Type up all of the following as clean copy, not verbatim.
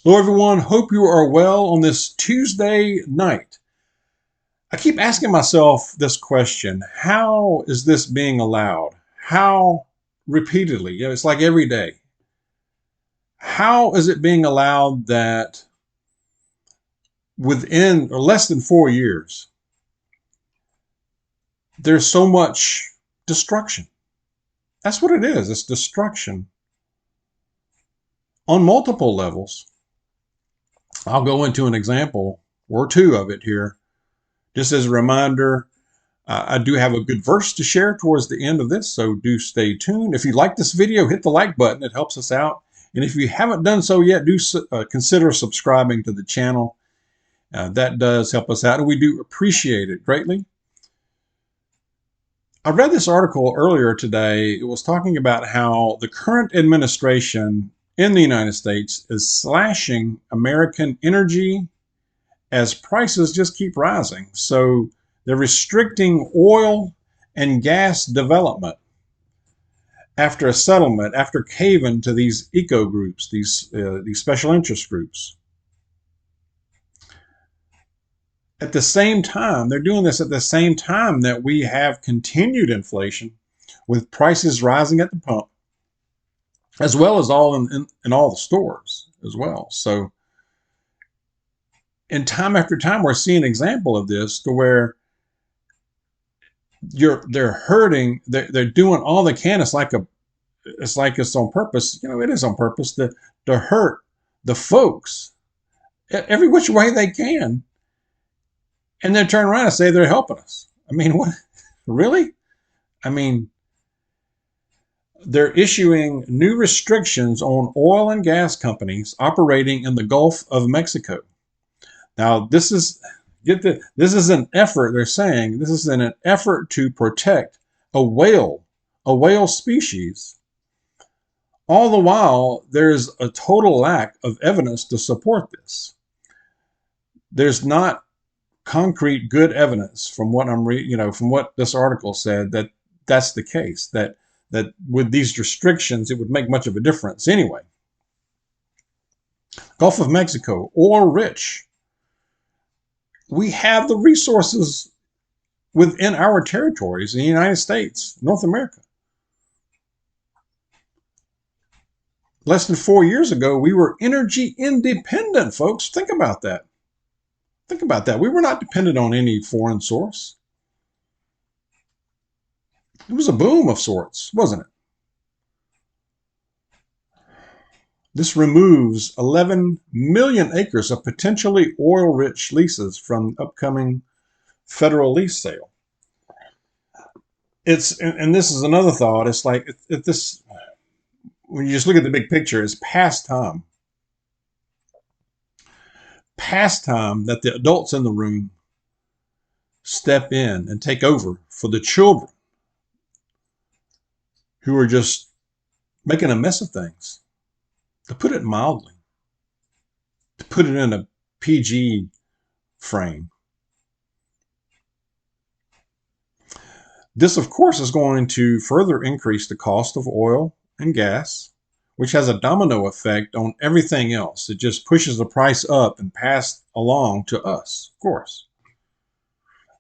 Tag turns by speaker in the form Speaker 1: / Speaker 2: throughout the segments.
Speaker 1: Hello, everyone. Hope you are well on this Tuesday night. I keep asking myself this question: how is this being allowed? How repeatedly? It's like every day. How is it being allowed that within or less than 4 years, there's so much destruction? That's what it is. It's destruction on multiple levels. I'll go into an example or two of it here, just as a reminder. I do have a good verse to share towards the end of this, so do stay tuned. If you like this video, hit the like button. It helps us out. And if you haven't done so yet, do consider subscribing to the channel. That does help us out, and we do appreciate it greatly. I read this article earlier today. It was talking about how the current administration in the United States is slashing American energy as prices just keep rising. So they're restricting oil and gas development after a settlement, after caving to these eco groups, these special interest groups. At the same time, they're doing this at the same time that we have continued inflation with prices rising at the pump, as well as all in all the stores as well. So, in time after time, we're seeing an example of this to where they're hurting, they're doing all they can. It's like it's on purpose. It is on purpose to hurt the folks every which way they can, and then turn around and say they're helping us. I mean, what? Really? I mean, they're issuing new restrictions on oil and gas companies operating in the Gulf of Mexico. Now, this is an effort. They're saying this is an effort to protect a whale species. All the while, there's a total lack of evidence to support this. There's not concrete, good evidence from what I'm reading, from what this article said, that that's the case. That with these restrictions, it would make much of a difference anyway. Gulf of Mexico, oil rich. We have the resources within our territories in the United States, North America. Less than 4 years ago, we were energy independent, folks. Think about that. Think about that. We were not dependent on any foreign source. It was a boom of sorts, wasn't it? This removes 11 million acres of potentially oil-rich leases from upcoming federal lease sale. And this is another thought. It's like this, when you just look at the big picture, is past time that the adults in the room step in and take over for the children who are just making a mess of things. To put it mildly, to put it in a PG frame. This, of course, is going to further increase the cost of oil and gas, which has a domino effect on everything else. It just pushes the price up and passed along to us, of course.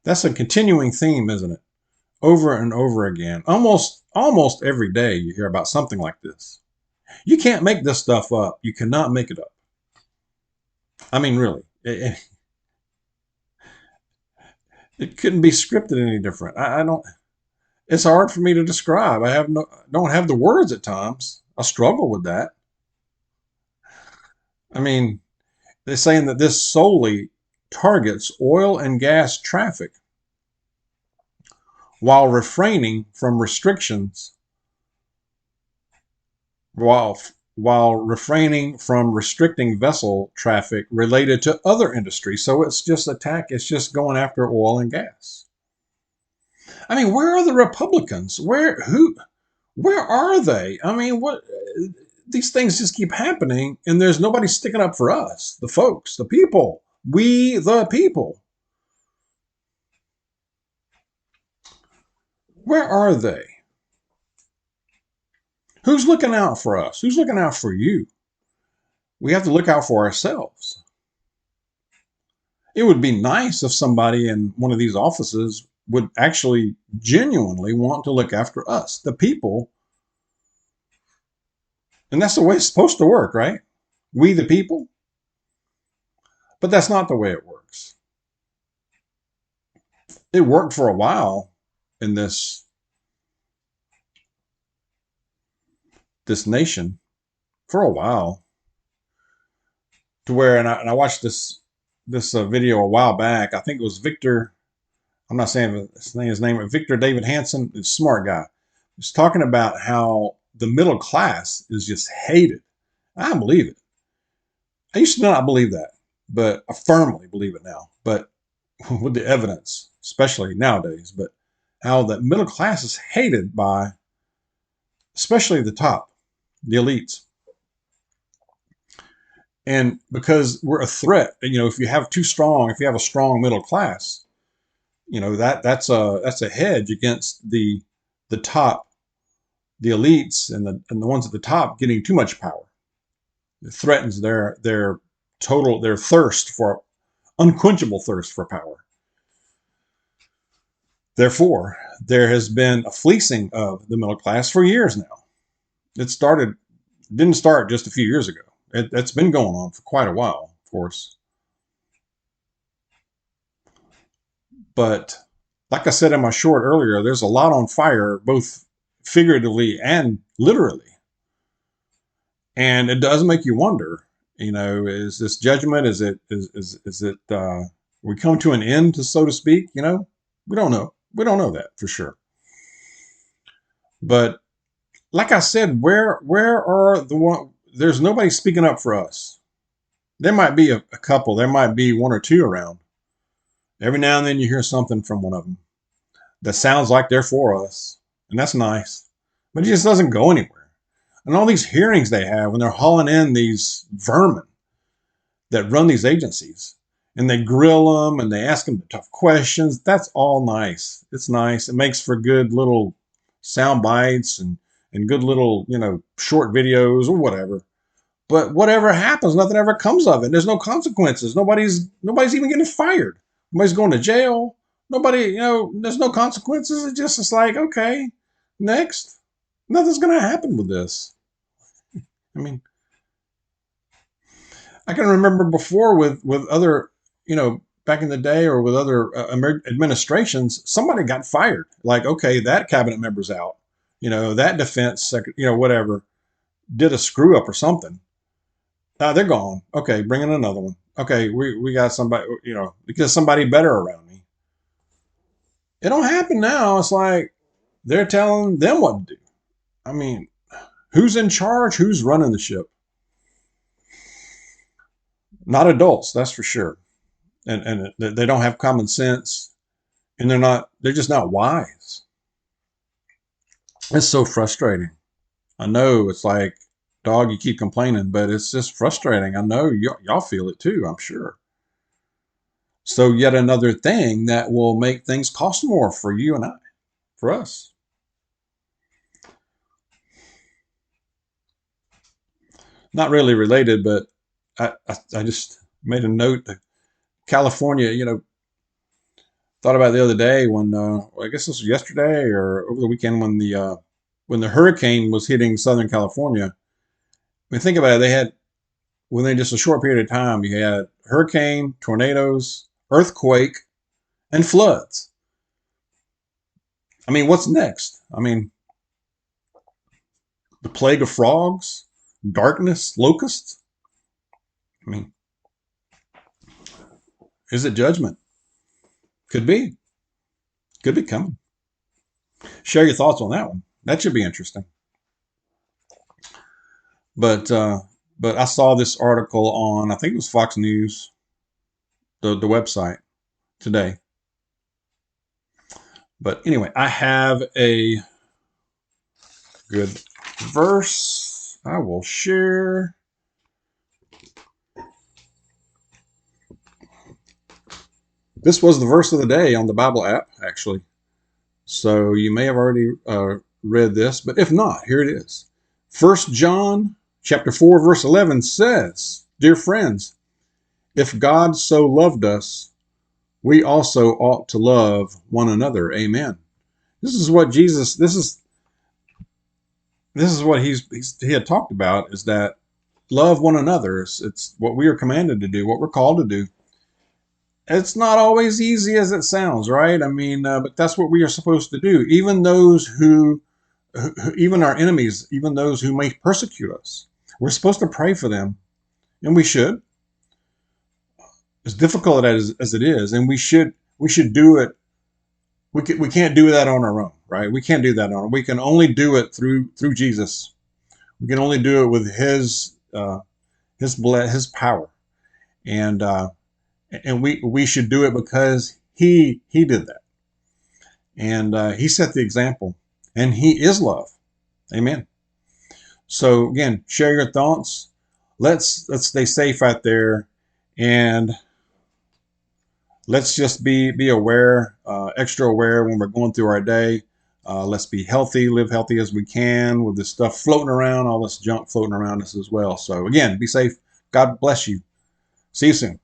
Speaker 1: That's a continuing theme, isn't it? Over and over again. Almost every day you hear about something like this. You can't make this stuff up. You cannot make it up. I mean, really. It couldn't be scripted any different. I don't. It's hard for me to describe. Don't have the words at times. I struggle with that. I mean, they're saying that this solely targets oil and gas traffic while refraining from restrictions, while refraining from restricting vessel traffic related to other industries. So it's just going after oil and gas. I mean, where are the Republicans? Where are they? I mean, these things just keep happening, and there's nobody sticking up for us, the folks, the people, we the people. Where are they? Who's looking out for us? Who's looking out for you? We have to look out for ourselves. It would be nice if somebody in one of these offices would actually genuinely want to look after us, the people. And that's the way it's supposed to work, right? We, the people. But that's not the way it works. It worked for a while in this nation, for a while, to where, and I watched this video a while back. I think it was Victor. I'm not saying his name, but Victor David Hanson, a smart guy. He's talking about how the middle class is just hated. I believe it. I used to not believe that, but I firmly believe it now. But with the evidence, especially nowadays, but how the middle class is hated by, especially the top, the elites. And because we're a threat, if you have a strong middle class, that's a hedge against the top, the elites and the ones at the top getting too much power. It threatens their unquenchable thirst for power. Therefore, there has been a fleecing of the middle class for years now. Didn't start just a few years ago. It's been going on for quite a while, of course. But like I said in my short earlier, there's a lot on fire, both figuratively and literally. And it does make you wonder, is this judgment? Is it we come to an end, so to speak? We don't know. We don't know that for sure. But like I said, where are the one? There's nobody speaking up for us. There might be a couple. There might be one or two around. Every now and then you hear something from one of them that sounds like they're for us. And that's nice. But it just doesn't go anywhere. And all these hearings they have when they're hauling in these vermin that run these agencies, and they grill them and they ask them the tough questions, that's all nice. It's nice. It makes for good little sound bites and good little, short videos or whatever. But whatever happens, nothing ever comes of it. There's no consequences. Nobody's even getting fired. Nobody's going to jail. Nobody, there's no consequences. It's like, okay, next. Nothing's going to happen with this. I mean, I can remember before with other, back in the day, or with other administrations, somebody got fired. Like, okay, that cabinet member's out. That defense secretary, whatever, did a screw up or something. They're gone. Okay, bring in another one. Okay, we got somebody, because somebody better around me. It don't happen now. It's like they're telling them what to do. I mean, who's in charge? Who's running the ship? Not adults, that's for sure. And they don't have common sense, and they're just not wise. It's so frustrating. I know it's like, dog, you keep complaining, but it's just frustrating. I know y'all feel it too, I'm sure. So yet another thing that will make things cost more for you and I, for us. Not really related, but I just made a note that California, thought about it the other day when, I guess this was yesterday or over the weekend when the hurricane was hitting Southern California. I mean, think about it. Within just a short period of time, you had hurricane, tornadoes, earthquake, and floods. I mean, what's next? I mean, the plague of frogs, darkness, locusts. I mean, is it judgment? Could be. Could be coming. Share your thoughts on that one. That should be interesting. But I saw this article on, I think it was Fox News, the website today. But anyway, I have a good verse I will share. This was the verse of the day on the Bible app, actually. So you may have already read this, but if not, here it is. 1 John chapter 4, verse 11 says, "Dear friends, if God so loved us, we also ought to love one another." Amen. This is what Jesus, this is what he had talked about, is that love one another. It's what we are commanded to do, what we're called to do. It's not always easy as it sounds, right? I mean, but that's what we are supposed to do. Even those even our enemies, even those who may persecute us, we're supposed to pray for them, and we should, as difficult as it is, and we should do it. We can't do that on our own, right? We can't do that on our own. We can only do it through Jesus. We can only do it with his power, and we should do it because he did that, and he set the example, and he is love. Amen. So again, share your thoughts. Let's stay safe out there, and let's just be aware, extra aware when we're going through our day. Let's be healthy, live healthy as we can with this stuff floating around, all this junk floating around us as well. So again, be safe. God bless you. See you soon.